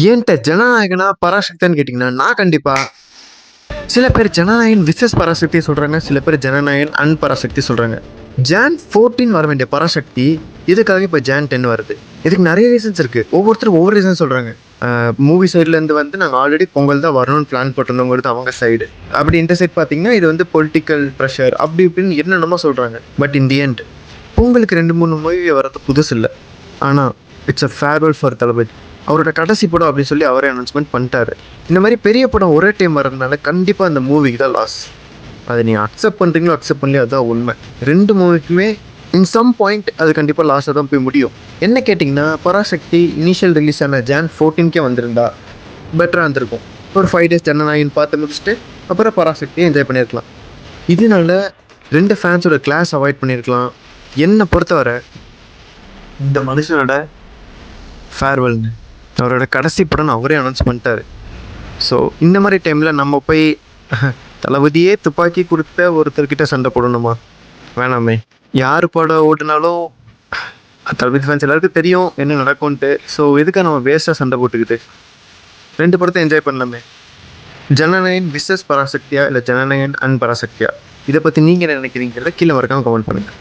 ஏன்ட்ட ஜனநாயகனா பராசக்தின்னு கேட்டிங்கன்னா, நான் கண்டிப்பா சில பேர் ஜனநாயகன் விசஸ் பராசக்தி சொல்றாங்க. சில பேர் ஜனநாயகன் அண்ட் பராசக்தி சொல்றாங்க. ஜான் 14 வர வேண்டிய பராசக்தி இதுக்காக இப்போ ஜான் 10 வருது. இதுக்கு நிறைய ரீசன்ஸ் இருக்கு. ஒவ்வொருத்தரும் ஒவ்வொரு ரீசன் சொல்றாங்க. மூவி சைட்லேருந்து வந்து நாங்கள் ஆல்ரெடி பொங்கல் தான் வரணும்னு பிளான் போட்டிருந்தோங்கிறது அவங்க சைடு. அப்படி இந்த சைட் பார்த்தீங்கன்னா இது வந்து பொலிட்டிக்கல் ப்ரெஷர் அப்படி இப்படின்னு என்னென்னமோ சொல்றாங்க. பட் இன் தி எண்ட் பொங்கலுக்கு 2-3 மூவி வரது புதுசு இல்லை. ஆனால் இட்ஸ் அ ஃபேர்வெல் ஃபார் தளபதி. அவரோட கடைசி படம் அப்படின்னு சொல்லி அவரே அனௌன்ஸ்மெண்ட் பண்ணிட்டாரு. இந்த மாதிரி பெரிய படம் ஒரே டைம் வர்றதுனால கண்டிப்பாக அந்த மூவிக்கு தான் லாஸ். அதை நீங்கள் அக்செப்ட் பண்ணுறீங்களோ அக்செப்ட் பண்ணலையோ அதுதான் உண்மை. 2 மூவிக்குமே இன் சம் பாயிண்ட் அது கண்டிப்பாக லாஸாக தான் போய் முடியும். என்ன கேட்டிங்கன்னா பராசக்தி இனிஷியல் ரிலீஸ் ஆன ஜான் 14 வந்திருந்தா பெட்டராக இருந்திருக்கும். ஒரு 5 days ஜனநாயகன் பார்த்து முடிச்சுட்டு அப்புறம் பராசக்தியை என்ஜாய் பண்ணியிருக்கலாம். இதனால 2 ஃபேன்ஸோட கிளாஸ் அவாய்ட் பண்ணியிருக்கலாம். என்னை பொறுத்தவரை இந்த மனுஷனோட ஃபேர்வெல்னு அவரோட கடைசி படம்னு அவரே அனௌன்ஸ் பண்ணிட்டாரு. ஸோ இந்த மாதிரி டைமில் நம்ம போய் தளபதியே துப்பாக்கி கொடுத்த ஒருத்தர்கிட்ட சண்டை போடணுமா? வேணாமே. யார் படம் ஓட்டுனாலும் தளபதி ஃபேன்ஸ் எல்லாருக்கும் தெரியும் என்ன நடக்கும்ன்ட்டு. ஸோ எதுக்காக நம்ம வேஸ்ட்டாக சண்டை போட்டுக்கிட்டு 2 படத்தை என்ஜாய் பண்ணலாமே. ஜனநாயகன் விசஸ் பராசக்தியா இல்லை ஜனநாயகன் அண்ட் பராசக்தியா, இதை பற்றி நீங்கள் என்ன நினைக்கிறீங்கிறத கீழே மறக்காமல் கமெண்ட் பண்ணுங்கள்.